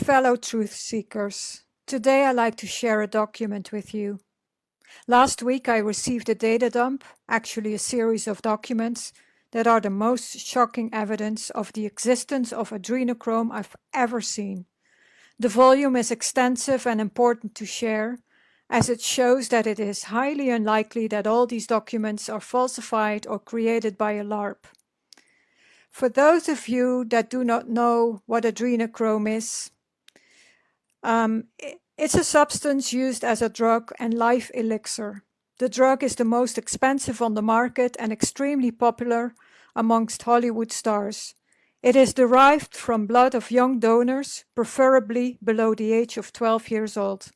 Fellow truth seekers, today I'd like to share a document with you. Last week I received a data dump, actually a series of documents that are the most shocking evidence of the existence of adrenochrome I've ever seen. The volume is extensive and important to share, as it shows that it is highly unlikely that all these documents are falsified or created by a LARP. For those of you that do not know what adrenochrome is, it's a substance used as a drug and life elixir. The drug is the most expensive on the market and extremely popular amongst Hollywood stars. It is derived from blood of young donors, preferably below the age of 12 years old.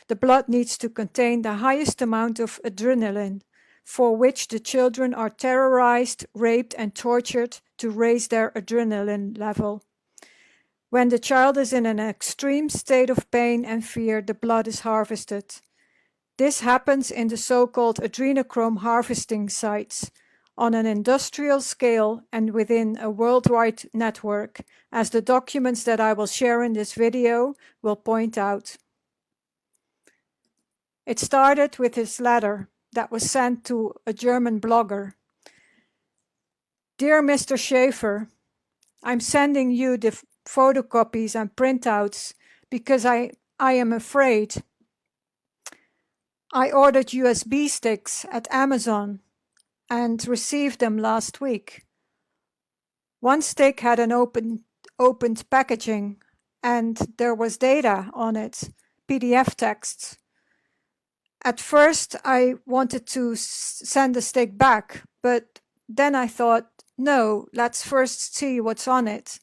The blood needs to contain the highest amount of adrenaline, for which the children are terrorized, raped, and tortured to raise their adrenaline level. When the child is in an extreme state of pain and fear, the blood is harvested. This happens in the so-called adrenochrome harvesting sites on an industrial scale and within a worldwide network, as the documents that I will share in this video will point out. It started with this letter that was sent to a German blogger. Dear Mr. Schaefer, I'm sending you the photocopies and printouts because I am afraid. I ordered USB sticks at Amazon and received them last week. One stick had an opened packaging and there was data on it, PDF texts. At first I wanted to send the stick back, but then I thought, no, let's first see what's on it.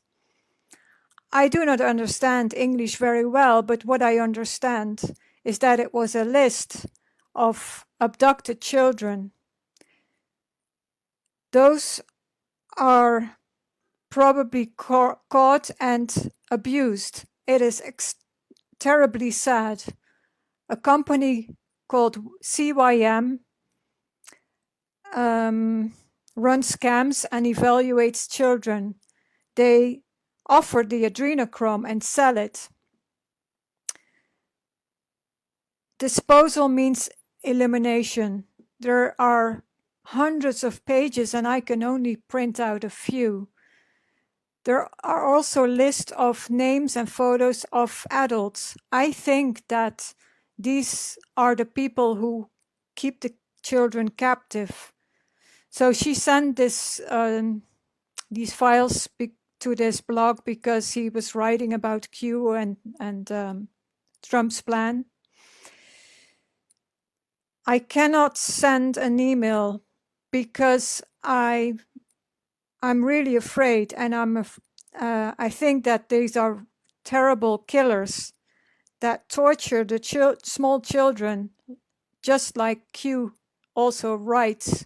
I do not understand English very well, but what I understand is that it was a list of abducted children. Those are probably caught and abused. It is terribly sad. A company called CYM runs scams and evaluates children. They offer the adrenochrome and sell it. Disposal means elimination. There are hundreds of pages and I can only print out a few. There are also lists of names and photos of adults. I think that these are the people who keep the children captive. So she sent these files to this blog because he was writing about Q and Trump's plan. I cannot send an email because I'm really afraid, and I think that these are terrible killers that torture the small children, just like Q also writes.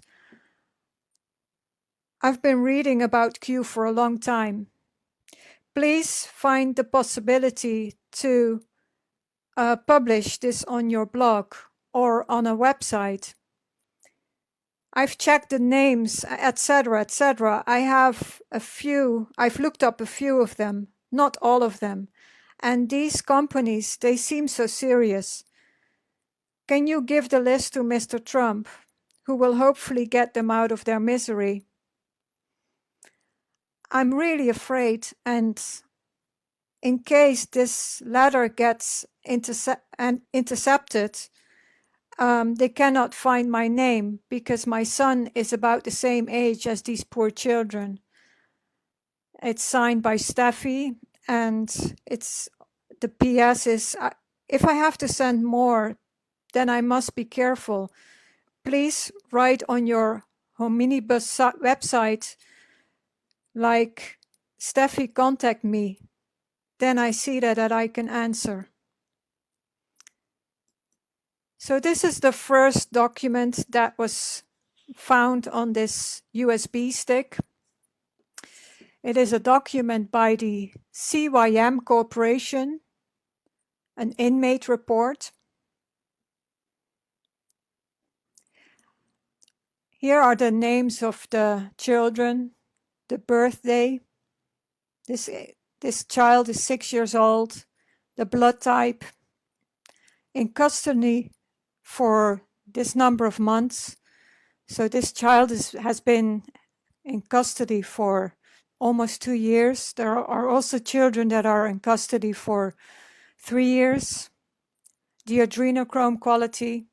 I've been reading about Q for a long time. Please find the possibility to publish this on your blog or on a website. I've checked the names, etc., etc. I've looked up a few of them, not all of them. And these companies, they seem so serious. Can you give the list to Mr. Trump, who will hopefully get them out of their misery? I'm really afraid, and in case this letter gets intercepted, they cannot find my name because my son is about the same age as these poor children. It's signed by Steffi, and the PS is, if I have to send more, then I must be careful. Please write on your Hominibus website, like, Steffi, contact me. Then I see that I can answer. So this is the first document that was found on this USB stick. It is a document by the CYM Corporation, an inmate report. Here are the names of the children, the birthday. This child is 6 years old. the blood type, in custody for this number of months. So this child has been in custody for almost 2 years. There are also children that are in custody for 3 years. The adrenochrome quality,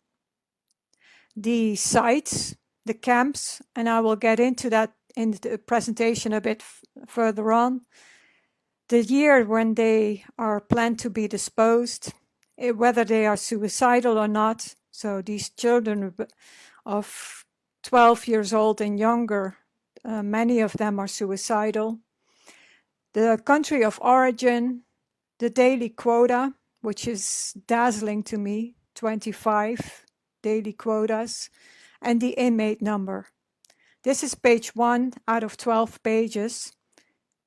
the sites, the camps, and I will get into that in the presentation a bit further on. The year when they are planned to be disposed, whether they are suicidal or not. So these children of 12 years old and younger, many of them are suicidal. The country of origin, the daily quota, which is dazzling to me, 25 daily quotas, and the inmate number. This is page 1 out of 12 pages,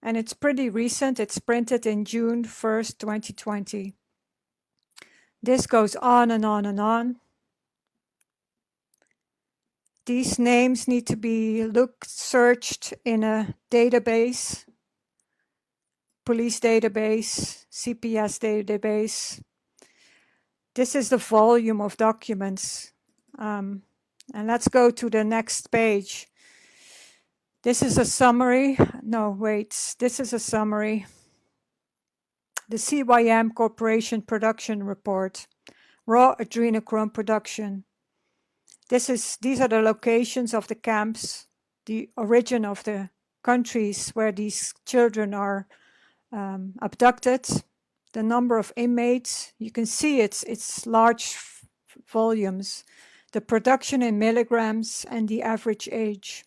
and it's pretty recent. It's printed in June 1st, 2020. This goes on and on and on. These names need to be searched in a database, police database, CPS database. This is the volume of documents. And let's go to the next page. This is a summary. No, wait, this is a summary. The CYM Corporation Production Report, raw adrenochrome production. These are the locations of the camps, the origin of the countries where these children are abducted, the number of inmates. You can see it's large volumes, the production in milligrams, and the average age.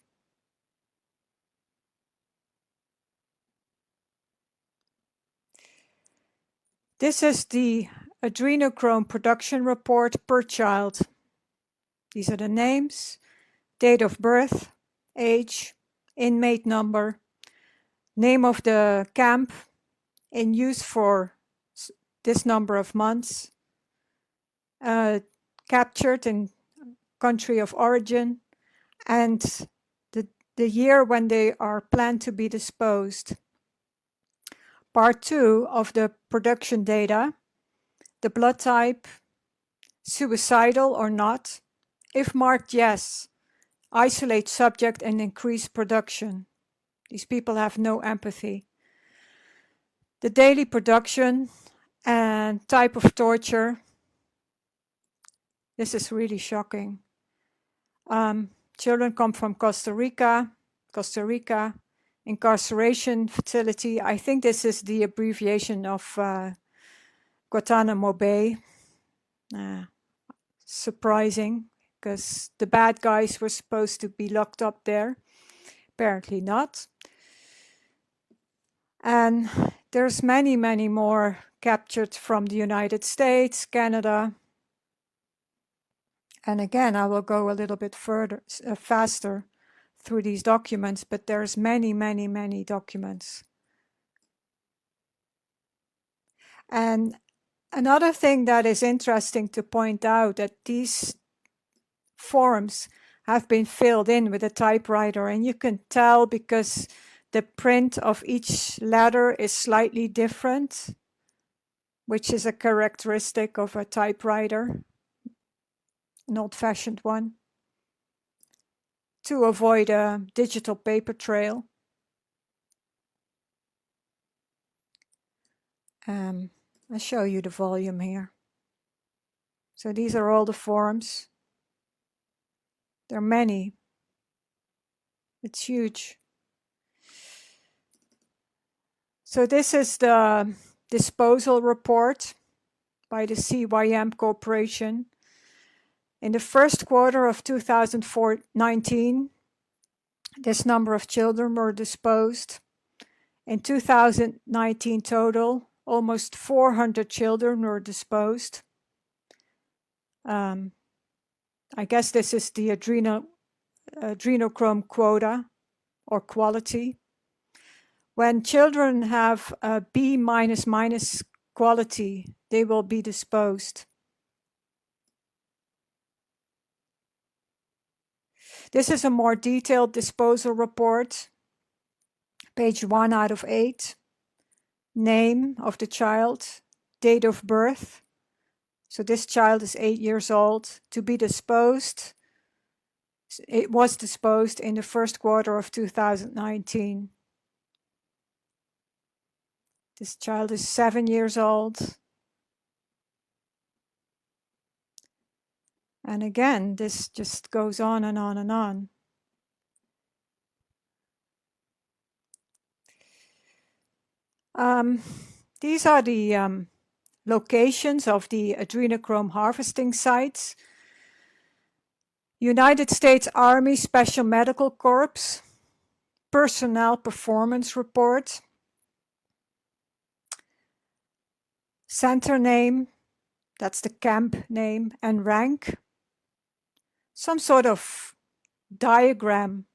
This is the adrenochrome production report per child. These are the names, date of birth, age, inmate number, name of the camp in use for this number of months, captured in country of origin, and the year when they are planned to be disposed. Part 2 of the production data, the blood type, suicidal or not. If marked yes, isolate subject and increase production. These people have no empathy. The daily production and type of torture. This is really shocking. Children come from Costa Rica, incarceration facility. I think this is the abbreviation of Guantanamo Bay. Surprising, because the bad guys were supposed to be locked up there. Apparently not. And there's many, many more captured from the United States, Canada. And again, I will go a little bit further, faster through these documents, but there's many, many, many documents. And another thing that is interesting to point out, that these forms have been filled in with a typewriter, and you can tell because the print of each letter is slightly different, which is a characteristic of a typewriter, an old-fashioned one, to avoid a digital paper trail. I'll show you the volume here. So these are all the forms. There are many. It's huge. So this is the disposal report by the CYM Corporation. In the first quarter of 2019, this number of children were disposed. In 2019 total, almost 400 children were disposed. I guess this is the adrenochrome quota or quality. When children have a B quality, they will be disposed. This is a more detailed disposal report, page 1 out of 8. Name of the child, date of birth. So this child is 8 years old. To be disposed, it was disposed in the first quarter of 2019. This child is 7 years old. And again, this just goes on and on and on. These are the locations of the adrenochrome harvesting sites. United States Army Special Medical Corps, Personnel Performance Report, center name, that's the camp name, and rank. Some sort of diagram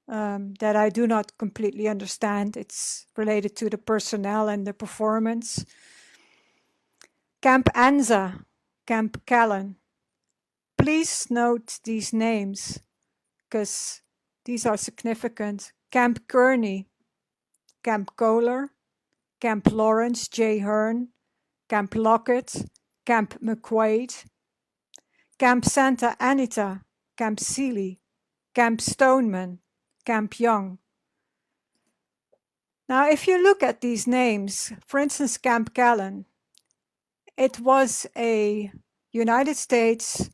that I do not completely understand. It's related to the personnel and the performance. Camp Anza, Camp Callan. Please note these names because these are significant. Camp Kearney, Camp Kohler, Camp Lawrence J. Hearn, Camp Lockett, Camp McQuaid, Camp Santa Anita, Camp Sealy, Camp Stoneman, Camp Young. Now, if you look at these names, for instance, Camp Callan, it was a United States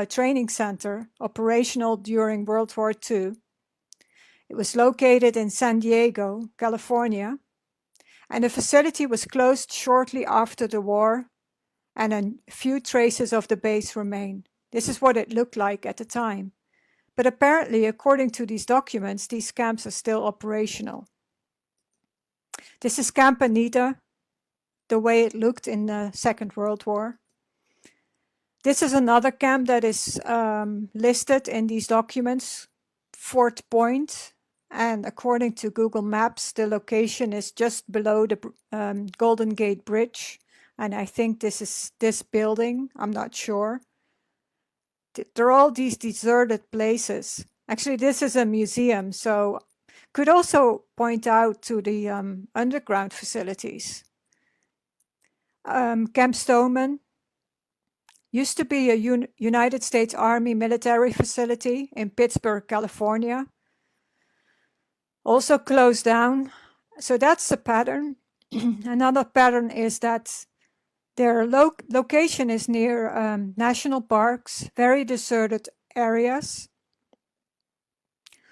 training center operational during World War II. It was located in San Diego, California, and the facility was closed shortly after the war, and a few traces of the base remain. This is what it looked like at the time. But apparently, according to these documents, these camps are still operational. This is Camp Anita, the way it looked in the Second World War. This is another camp that is listed in these documents, Fort Point, and according to Google Maps, the location is just below the Golden Gate Bridge, and I think this is this building, I'm not sure. There are all these deserted places. Actually, this is a museum, so could also point out to the underground facilities. Camp Stoneman used to be a United States Army military facility in Pittsburgh, California. Also closed down. So that's the pattern. Another pattern is that their location is near national parks, very deserted areas.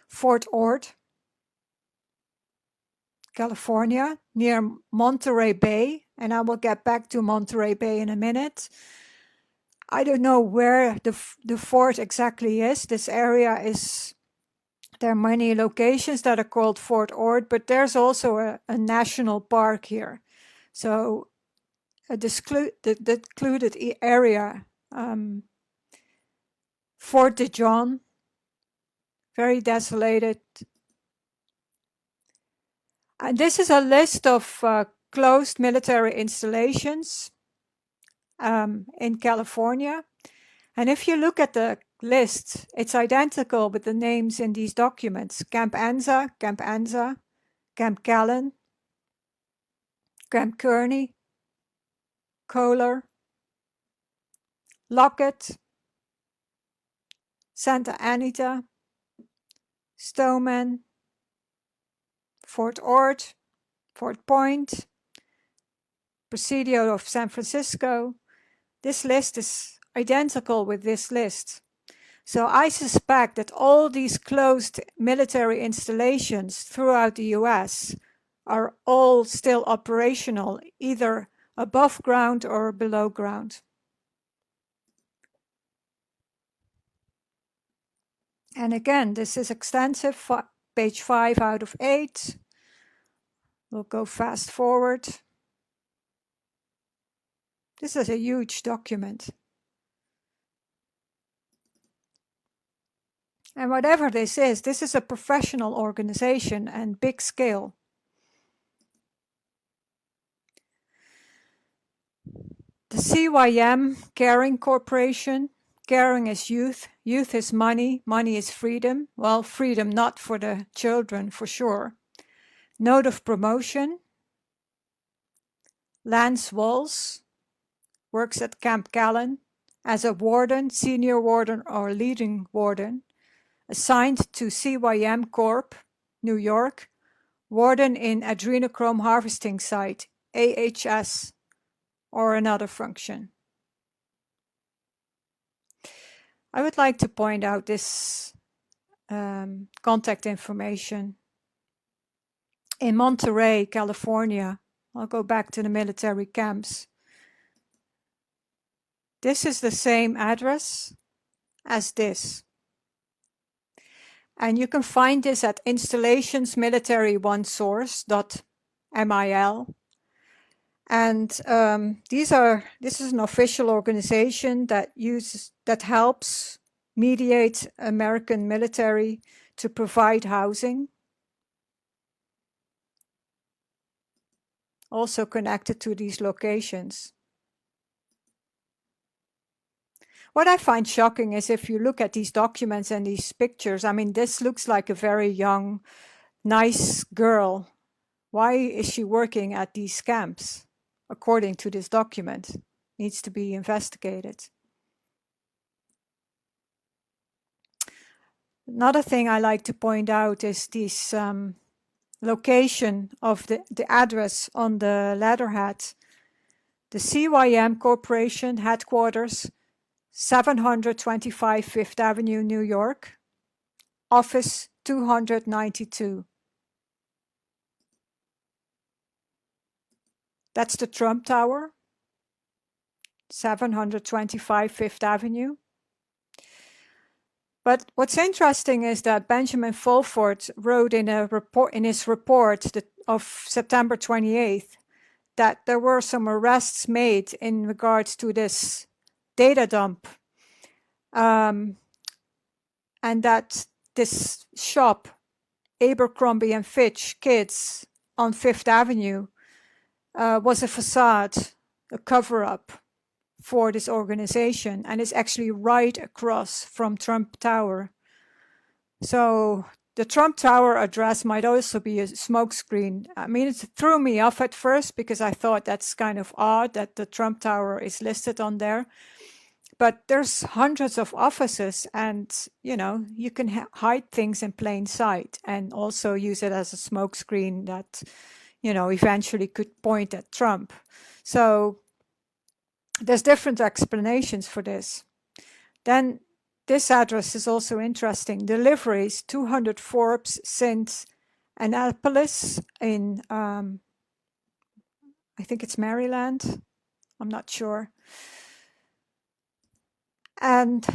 Fort Ord, California, near Monterey Bay, and I will get back to Monterey Bay in a minute. I don't know where the fort exactly is. This area is, there are many locations that are called Fort Ord, but there's also a national park here. So the secluded area, Fort de John, very desolated. And this is a list of closed military installations in California. And if you look at the list, it's identical with the names in these documents. Camp Anza, Camp Callan, Camp Kearney, Kohler, Lockett, Santa Anita, Stoneman, Fort Ord, Fort Point, Presidio of San Francisco. This list is identical with this list. So I suspect that all these closed military installations throughout the US are all still operational, either above ground or below ground. And again, this is extensive, page 5 out of 8. We'll go fast forward. This is a huge document. And whatever this is a professional organization and big scale. The CYM, Caring Corporation. Caring is youth. Youth is money. Money is freedom. Well, freedom not for the children, for sure. Note of promotion. Lance Walls works at Camp Callan as a warden, senior warden or leading warden, assigned to CYM Corp, New York, warden in Adénochrome harvesting site, AHS, or another function. I would like to point out this contact information. In Monterey, California, I'll go back to the military camps. This is the same address as this. And you can find this at installationsmilitary1source.mil. And this is an official organization that helps mediate American military to provide housing. Also connected to these locations. What I find shocking is if you look at these documents and these pictures, I mean, this looks like a very young, nice girl. Why is she working at these camps? According to this document, needs to be investigated. Another thing I like to point out is this location of the address on the letterhead. The CYM Corporation headquarters, 725 Fifth Avenue, New York, office 292. That's the Trump Tower, 725 Fifth Avenue. But what's interesting is that Benjamin Fulford wrote in his report of September 28th that there were some arrests made in regards to this data dump, and that this shop, Abercrombie and Fitch Kids on Fifth Avenue, was a facade, a cover-up for this organization, and it's actually right across from Trump Tower. So the Trump Tower address might also be a smokescreen. I mean, it threw me off at first because I thought that's kind of odd that the Trump Tower is listed on there. But there's hundreds of offices, and you can hide things in plain sight and also use it as a smokescreen that eventually could point at Trump. So there's different explanations for this. Then this address is also interesting. Deliveries, 200 Forbes since Annapolis in, I think it's Maryland. I'm not sure. And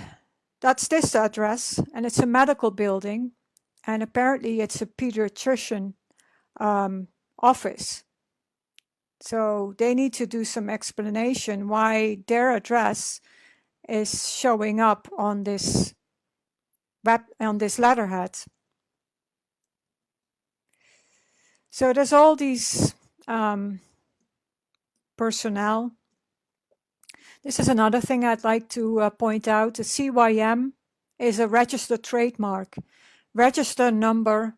that's this address, and it's a medical building, and apparently it's a pediatrician office. So they need to do some explanation why their address is showing up on this letterhead. So there's all these personnel. This is another thing I'd like to point out. The CYM is a registered trademark. Register number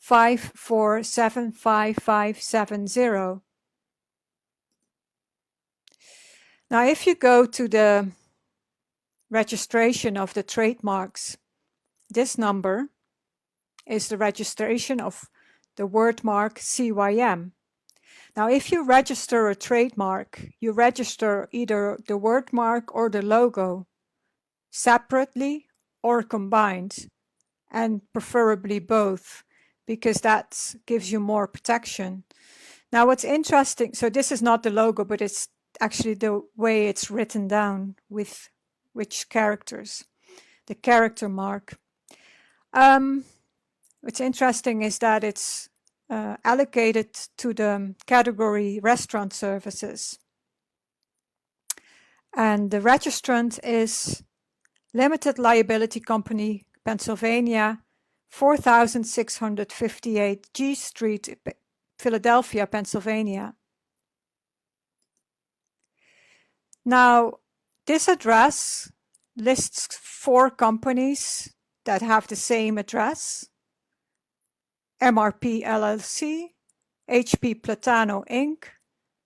5475570. Now, if you go to the registration of the trademarks, this number is the registration of the word mark CYM. Now, if you register a trademark, you register either the word mark or the logo separately or combined, and preferably both, because that gives you more protection. Now, what's interesting, so this is not the logo, but it's actually the way it's written down with which characters, the character mark. What's interesting is that it's allocated to the category restaurant services. And the registrant is Limited Liability Company, Pennsylvania, 4658 G Street, Philadelphia, Pennsylvania. Now, this address lists 4 companies that have the same address: MRP LLC, HP Platano Inc.,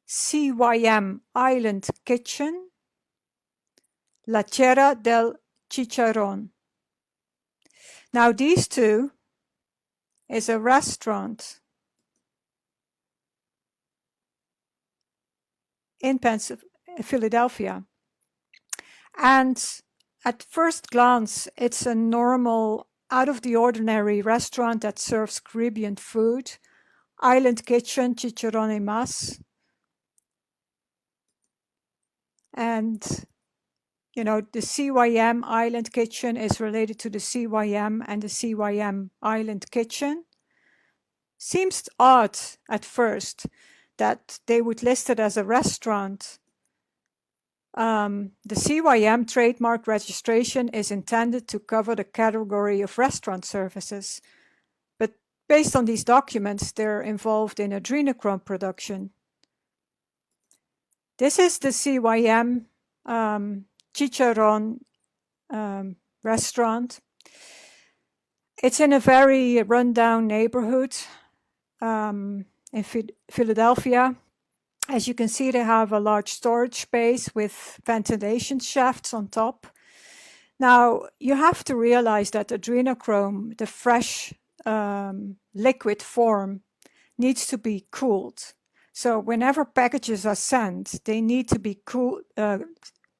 CYM Island Kitchen, La Tierra del Chicharrón. Now these two is a restaurant in Philadelphia. And at first glance, it's a normal, out of the ordinary restaurant that serves Caribbean food. Island Kitchen, Chicharrón y Más. And, you know, the CYM Island Kitchen is related to the CYM and the CYM Island Kitchen. Seems odd at first that they would list it as a restaurant. The CYM trademark registration is intended to cover the category of restaurant services, but based on these documents, they're involved in adrenochrome production. This is the CYM Chicharrón restaurant. It's in a very rundown neighborhood in Philadelphia. As you can see, they have a large storage space with ventilation shafts on top. Now, you have to realize that adrenochrome, the fresh liquid form, needs to be cooled. So whenever packages are sent, they need to be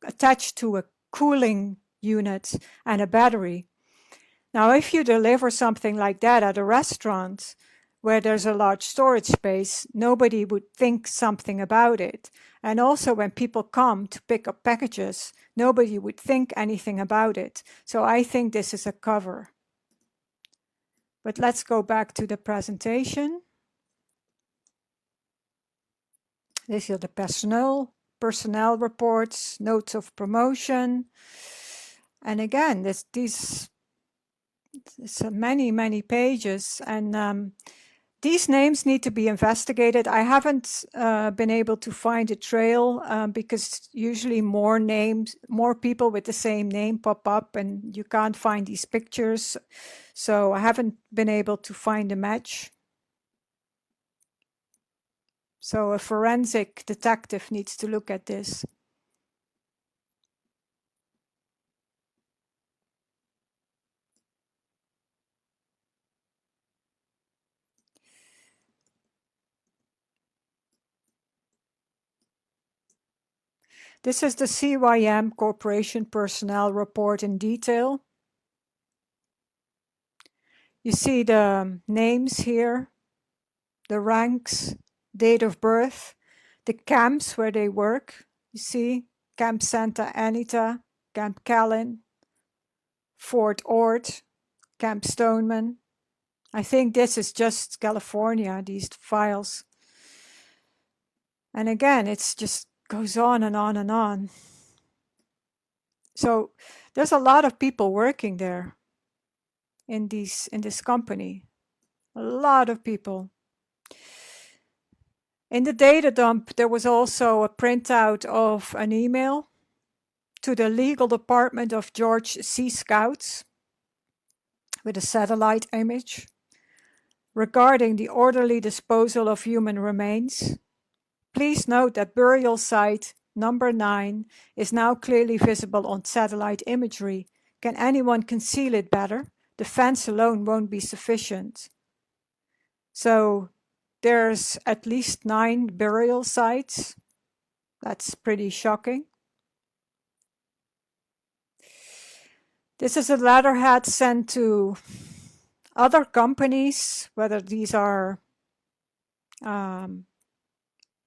attached to a cooling unit and a battery. Now, if you deliver something like that at a restaurant, where there's a large storage space, nobody would think something about it. And also when people come to pick up packages, nobody would think anything about it. So I think this is a cover. But let's go back to the presentation. These are the personnel reports, notes of promotion. And again, it's many pages. And these names need to be investigated. I haven't been able to find a trail because usually more people with the same name pop up and you can't find these pictures. So I haven't been able to find a match. So a forensic detective needs to look at this. This is the CYM Corporation Personnel Report in detail. You see the names here, the ranks, date of birth, the camps where they work. You see, Camp Santa Anita, Camp Callan, Fort Ord, Camp Stoneman. I think this is just California, these files. And again, it's just goes on and on and on. So there's a lot of people working there in this company. A lot of people. In the data dump, there was also a printout of an email to the legal department of George C. Scouts with a satellite image regarding the orderly disposal of human remains. Please note that burial site number 9 is now clearly visible on satellite imagery. Can anyone conceal it better? The fence alone won't be sufficient. So there's at least 9 burial sites. That's pretty shocking. This is a letterhead sent to other companies, whether these are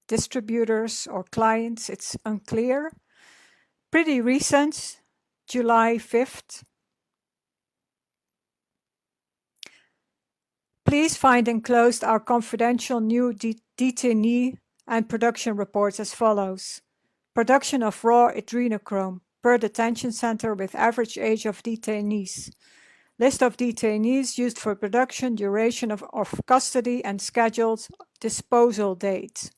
distributors or clients, it's unclear. Pretty recent, July 5th. Please find enclosed our confidential new detainee and production reports as follows. Production of raw adrenochrome per detention center with average age of detainees. List of detainees used for production, duration of custody, and scheduled disposal date.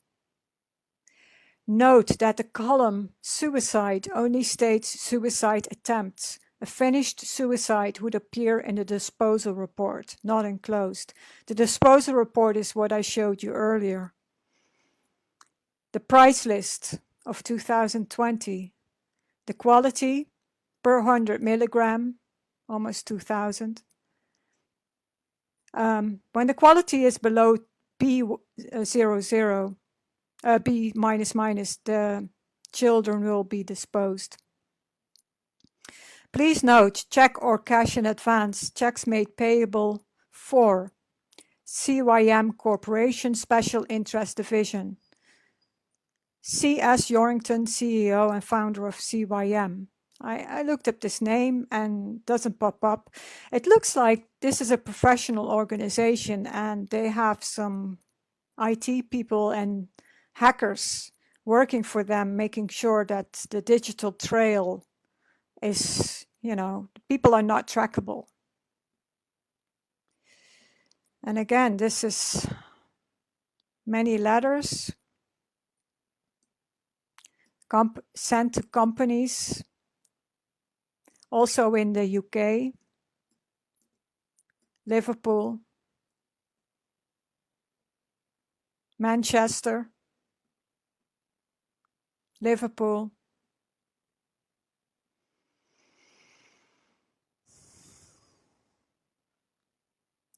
Note that the column suicide only states suicide attempts. A finished suicide would appear in the disposal report, not enclosed. The disposal report is what I showed you earlier. The price list of 2020. The quality per 100 milligram, almost 2000. When the quality is below B00, B minus minus, the children will be disposed. Please note, check or cash in advance, checks made payable for CYM Corporation Special Interest Division. C.S. Yorrington, CEO and founder of CYM. I looked up this name and it doesn't pop up. It looks like this is a professional organization and they have some IT people and hackers working for them, making sure that the digital trail is, people are not trackable. And again, this is many letters sent to companies, also in the UK, Liverpool, Manchester, Liverpool.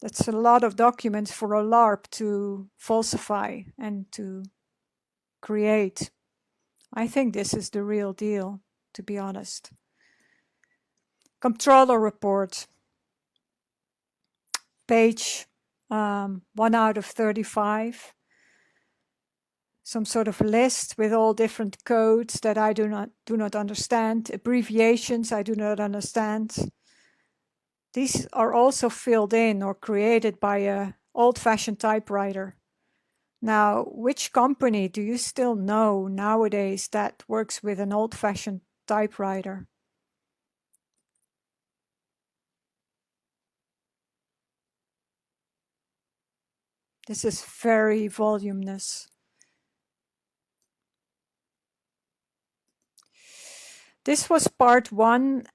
That's a lot of documents for a LARP to falsify and to create. I think this is the real deal, to be honest. Controller report. Page 1 out of 35. Some sort of list with all different codes that I do not understand. Abbreviations I do not understand. These are also filled in or created by an old-fashioned typewriter. Now, which company do you still know nowadays that works with an old-fashioned typewriter? This is very voluminous. This was part 1.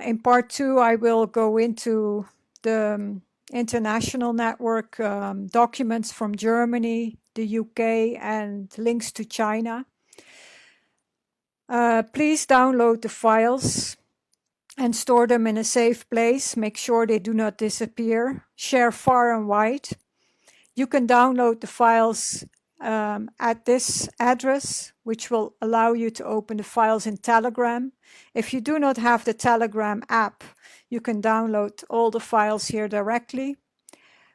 In part 2, I will go into the international network, documents from Germany, the UK, and links to China. Please download the files and store them in a safe place. Make sure they do not disappear. Share far and wide. You can download the files at this address, which will allow you to open the files in Telegram. If you do not have the Telegram app, you can download all the files here directly.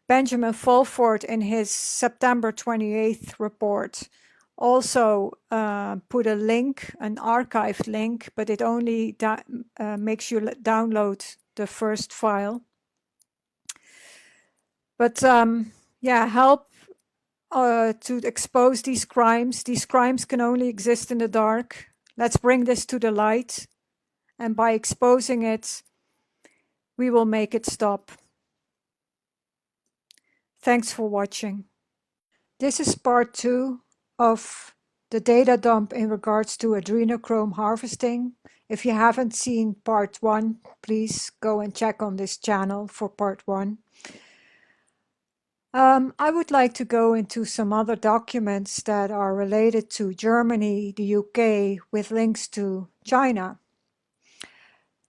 Benjamin Fulford, in his September 28th report, also put a link, an archived link, but it only makes you download the first file. But yeah, help to expose these crimes. These crimes can only exist in the dark. Let's bring this to the light. And by exposing it, we will make it stop. Thanks for watching. This is part 2 of the data dump in regards to adrenochrome harvesting. If you haven't seen part 1, please go and check on this channel for part 1. I would like to go into some other documents that are related to Germany, the UK, with links to China.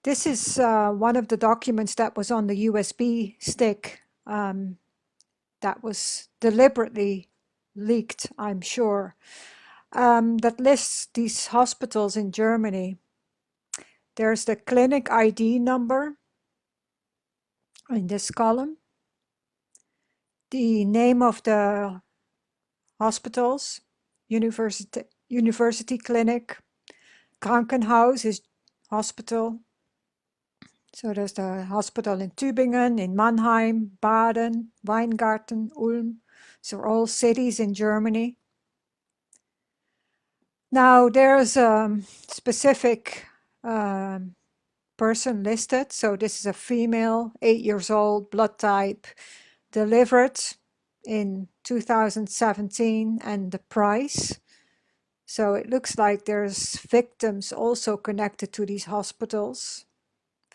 This is one of the documents that was on the USB stick that was deliberately leaked, I'm sure, that lists these hospitals in Germany. There's the clinic ID number in this column, the name of the hospitals, University Clinic, Krankenhaus is hospital. So there's the hospital in Tübingen, in Mannheim, Baden, Weingarten, Ulm. So all cities in Germany. Now there's a specific person listed. So this is a female, 8 years old, blood type, delivered in 2017, and the price. So it looks like there's victims also connected to these hospitals.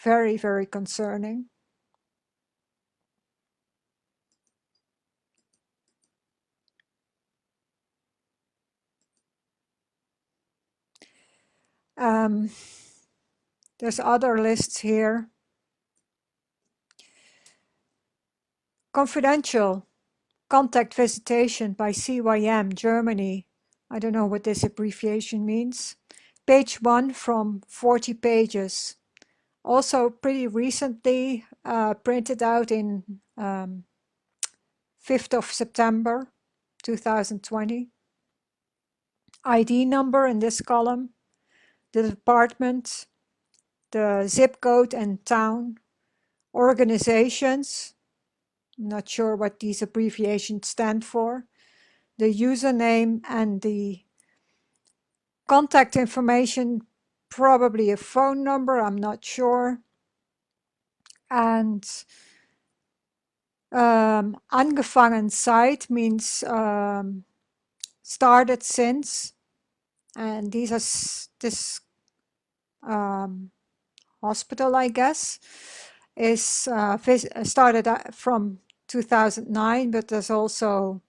Very, very concerning. Um, there's other lists here. Confidential contact visitation by CYM Germany. I don't know what this abbreviation means. Page 1 from 40 pages. Also pretty recently printed out in 5th of September 2020. ID number in this column, the department, the zip code and town, organizations, I'm not sure what these abbreviations stand for, the username and the contact information, probably a phone number, I'm not sure, and angefangen seit means started since, and these are this hospital, I guess, is started from 2009, but there's also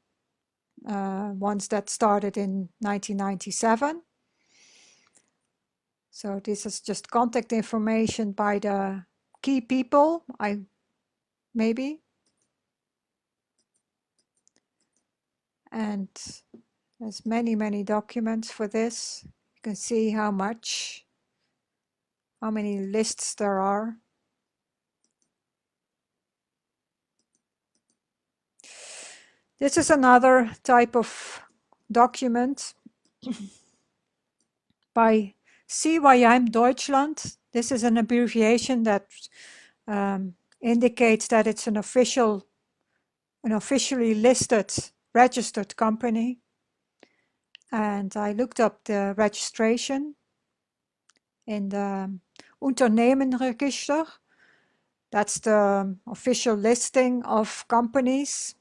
ones that started in 1997. So this is just contact information by the key people, maybe. And there's many documents for this. You can see how many lists there are. This is another type of document by CYM Deutschland. This is an abbreviation that indicates that it's an officially listed, registered company. And I looked up the registration in the Unternehmenregister. That's the official listing of companies.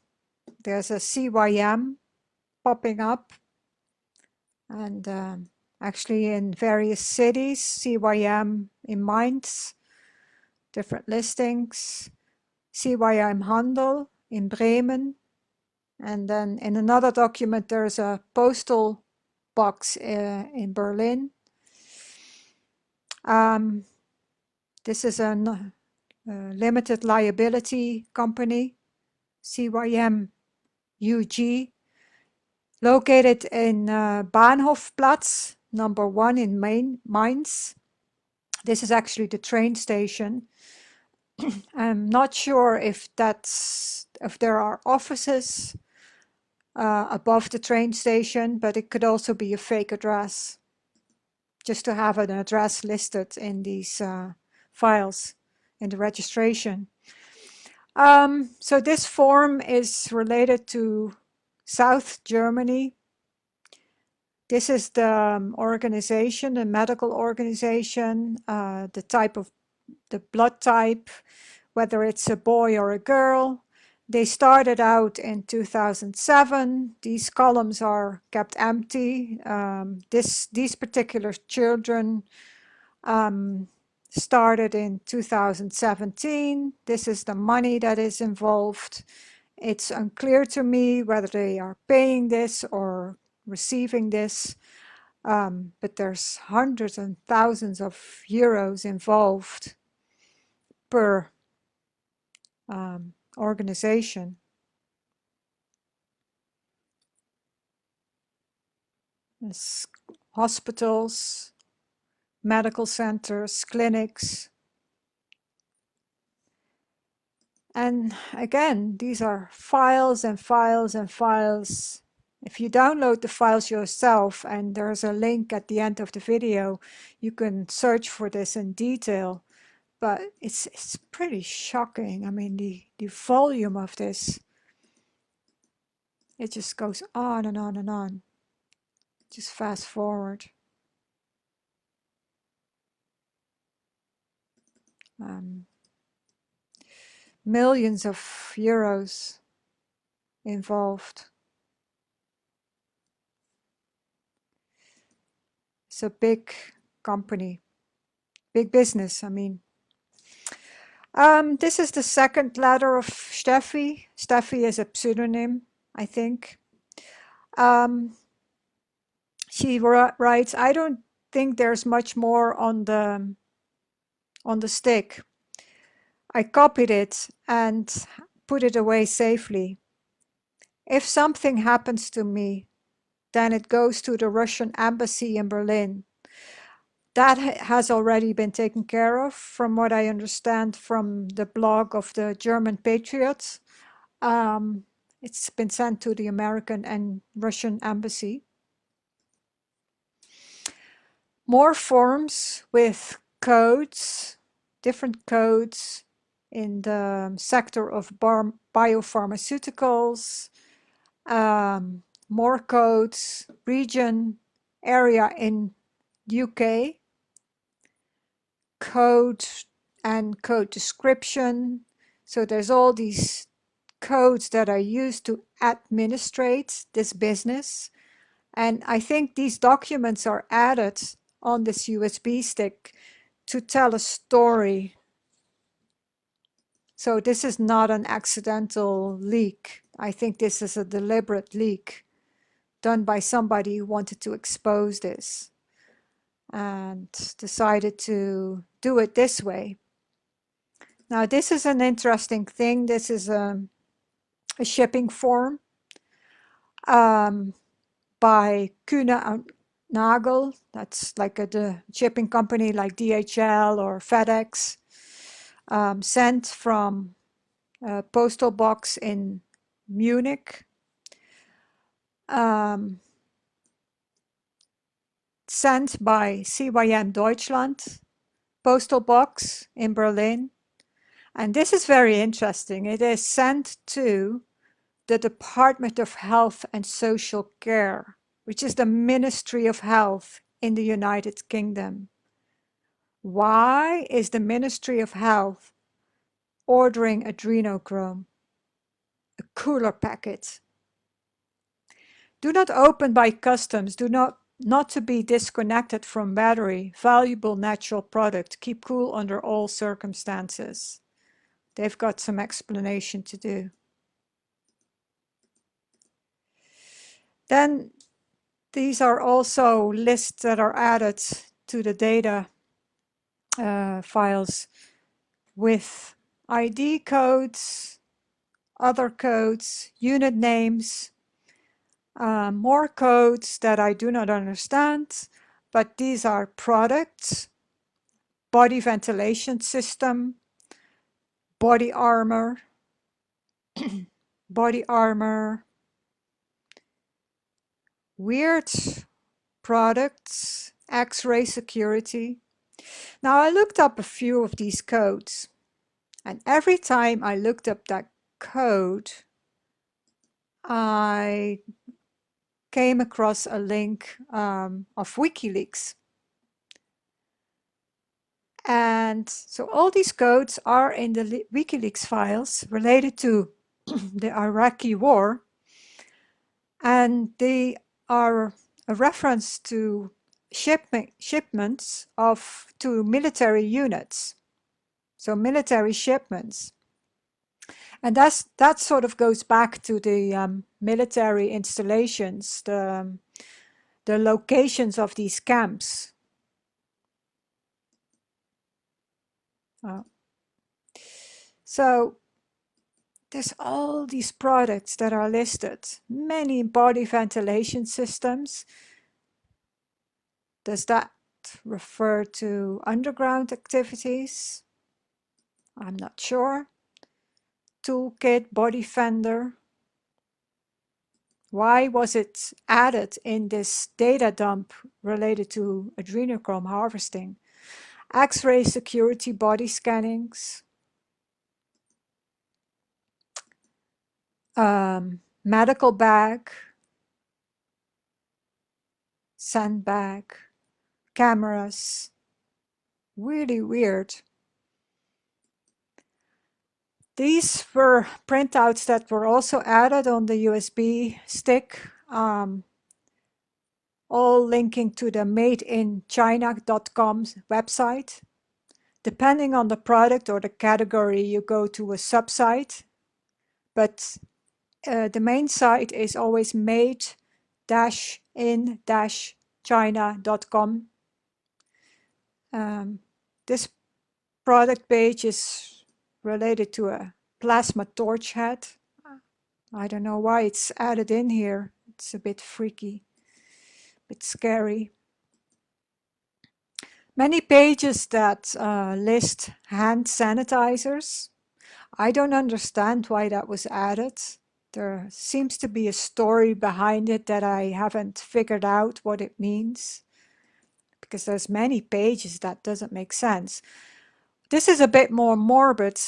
There's a CYM popping up, and actually in various cities, CYM in Mainz, different listings, CYM Handel in Bremen, and then in another document there's a postal box in Berlin. This is a limited liability company, CYM UG, located in Bahnhofplatz number 1 in Mainz. This is actually the train station. I'm not sure if there are offices above the train station, but it could also be a fake address, just to have an address listed in these files in the registration. So this form is related to South Germany. This is the organization, the medical organization, the type of the blood type, whether it's a boy or a girl. They started out in 2007. These columns are kept empty. These particular children started in 2017. This is the money that is involved. It's unclear to me whether they are paying this or receiving this, but there's hundreds and thousands of euros involved per organization. There's hospitals, medical centers, clinics. And again, these are files and files and files. If you download the files yourself, and there's a link at the end of the video, you can search for this in detail. But it's pretty shocking. I mean, the volume of this, it just goes on and on and on. Just fast forward. Millions of euros involved. It's a big company, big business, I mean. This is the second letter of Steffi. Steffi is a pseudonym, I think. She writes, I don't think there's much more on the stick. I copied it and put it away safely. If something happens to me, then it goes to the Russian embassy in Berlin. That has already been taken care of, from what I understand from the blog of the German Patriots. It's been sent to the American and Russian embassy. More forms with codes, different codes in the sector of biopharmaceuticals, more codes, region, area in UK, code and code description. So there's all these codes that are used to administrate this business. And I think these documents are added on this USB stick to tell a story. So this is not an accidental leak. I think this is a deliberate leak done by somebody who wanted to expose this and decided to do it this way. Now, this is an interesting thing. This is a shipping form by Kühne Nagel. That's like the shipping company like DHL or FedEx, sent from a postal box in Munich. Sent by CYM Deutschland, postal box in Berlin. And this is very interesting. It is sent to the Department of Health and Social Care, which is the Ministry of Health in the United Kingdom. Why is the Ministry of Health ordering adrenochrome, a cooler packet? Do not open by customs. Do not to be disconnected from battery. Valuable natural product. Keep cool under all circumstances. They've got some explanation to do. Then these are also lists that are added to the data files with ID codes, other codes, unit names, more codes that I do not understand, but these are products, body ventilation system, body armor, body armor, weird products, X-ray security. Now I looked up a few of these codes, and every time I looked up that code, I came across a link of WikiLeaks. And so all these codes are in the WikiLeaks files related to the Iraqi war, and they are a reference to shipments to military units, so military shipments. And that sort of goes back to the military installations, the locations of these camps. So there's all these products that are listed, many body ventilation systems. Does that refer to underground activities? I'm not sure. Toolkit, body fender. Why was it added in this data dump related to adrenochrome harvesting? X-ray security body scannings. Medical bag. Sandbag. Cameras. Really weird. These were printouts that were also added on the USB stick, all linking to the madeinchina.com website. Depending on the product or the category, you go to a subsite, but the main site is always made-in-china.com. This product page is related to a plasma torch head. I don't know why it's added in here. It's a bit freaky, a bit scary. Many pages that list hand sanitizers. I don't understand why that was added. There seems to be a story behind it that I haven't figured out what it means, because there's many pages that doesn't make sense. This is a bit more morbid.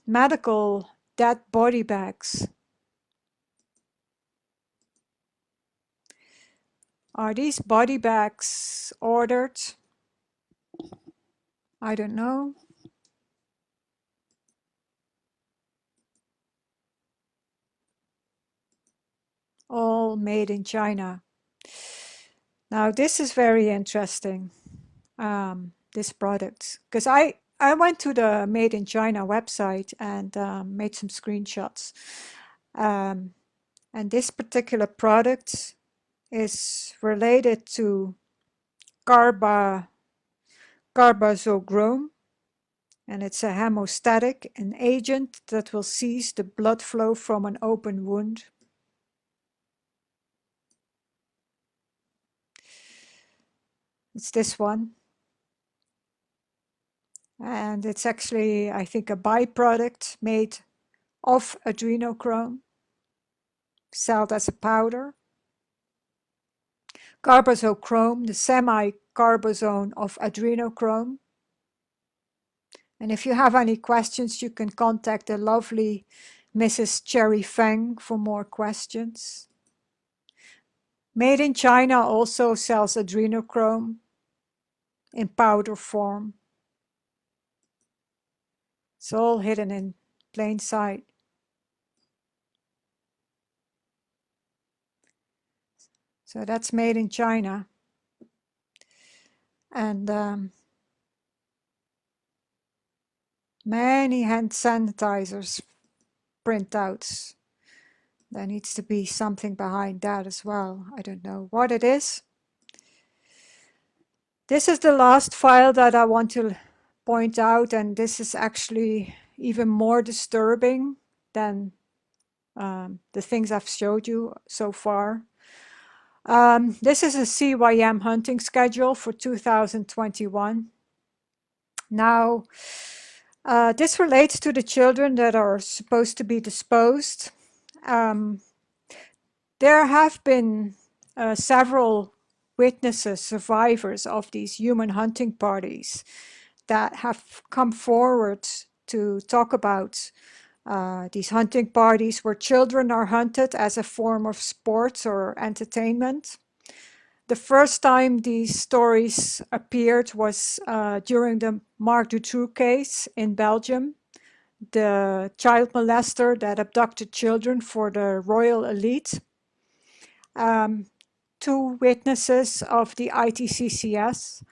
Medical dead body bags. Are these body bags ordered? I don't know. All made in China. Now this is very interesting, this product, because I went to the Made in China website and made some screenshots. And this particular product is related to carbazochrome, and it's a hemostatic, an agent that will seize the blood flow from an open wound. It's this one. And it's actually, I think, a byproduct made of adrenochrome, sold as a powder. Carbazochrome, the semi-carbazone of adrenochrome. And if you have any questions, you can contact the lovely Mrs. Cherry Feng for more questions. Made in China also sells adrenochrome in powder form. It's all hidden in plain sight. So that's made in China. And many hand sanitizers printouts. There needs to be something behind that as well. I don't know what it is. This is the last file that I want to point out, and this is actually even more disturbing than the things I've showed you so far. This is a CYM hunting schedule for 2021. Now, this relates to the children that are supposed to be disposed. There have been several witnesses, survivors of these human hunting parties that have come forward to talk about these hunting parties where children are hunted as a form of sports or entertainment. The first time these stories appeared was during the Marc Dutroux case in Belgium, the child molester that abducted children for the royal elite. Two witnesses of the ITCCS,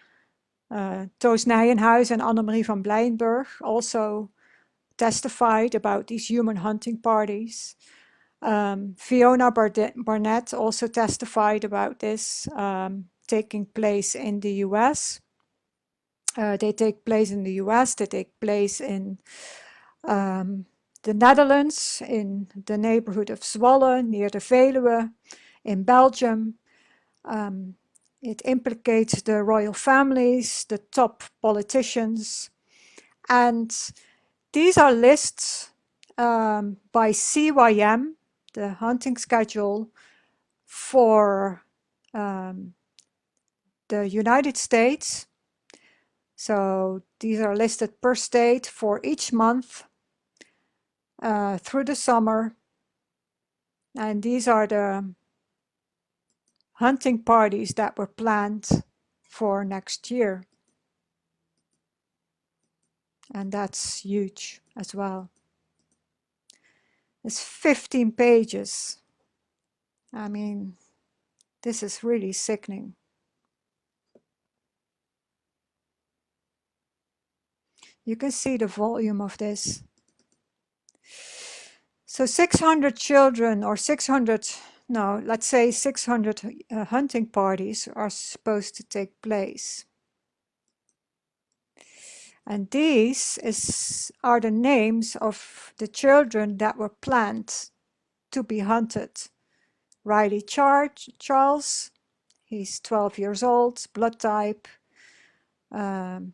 Toos Nijenhuis and Annemarie van Blijenburg, also testified about these human hunting parties. Fiona Barnett also testified about this taking place in the US. They take place in the US, they take place in the Netherlands, in the neighborhood of Zwolle, near the Veluwe, in Belgium. It implicates the royal families, the top politicians, and these are lists by CYM, the hunting schedule for the United States. So these are listed per state for each month through the summer. And these are the hunting parties that were planned for next year. And that's huge as well. It's 15 pages. I mean, this is really sickening. You can see the volume of this. So 600 children, or 600, no, let's say 600 hunting parties are supposed to take place. And are the names of the children that were planned to be hunted. Charles, he's 12 years old, blood type, um,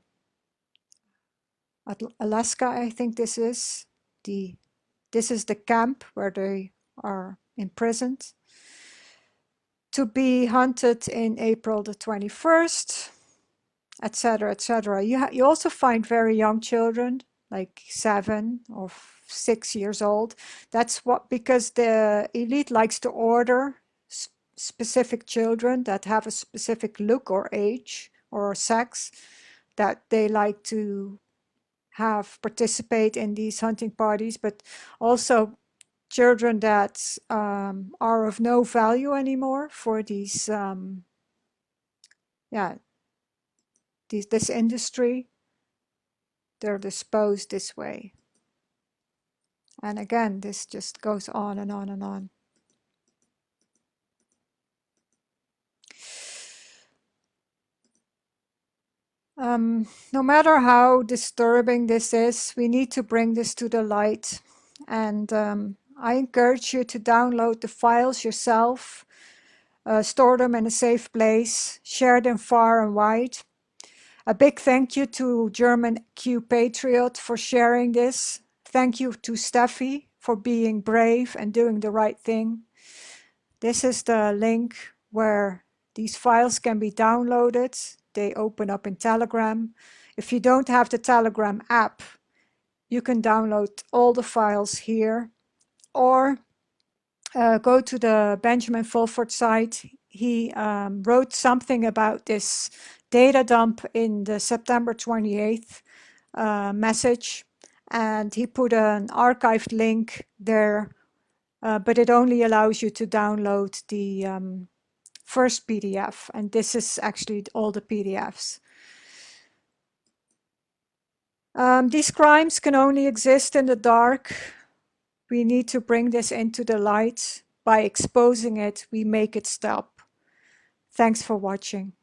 Alaska, I think this is. This is the camp where they are imprisoned. To be hunted in April the 21st, etc., etc. You also find very young children, like 7 or 6 years old. That's because the elite likes to order specific children that have a specific look or age or sex that they like to have participate in these hunting parties, but also children that are of no value anymore for these this industry. They're disposed this way. And again, this just goes on and on and on. No matter how disturbing this is, we need to bring this to the light. And I encourage you to download the files yourself, store them in a safe place, share them far and wide. A big thank you to German Q Patriot for sharing this. Thank you to Steffi for being brave and doing the right thing. This is the link where these files can be downloaded. They open up in Telegram. If you don't have the Telegram app, you can download all the files here, or go to the Benjamin Fulford site. He wrote something about this data dump in the September 28th message, and he put an archived link there, but it only allows you to download the first PDF, and this is actually all the PDFs. These crimes can only exist in the dark. We need to bring this into the light. By exposing it, we make it stop. Thanks for watching.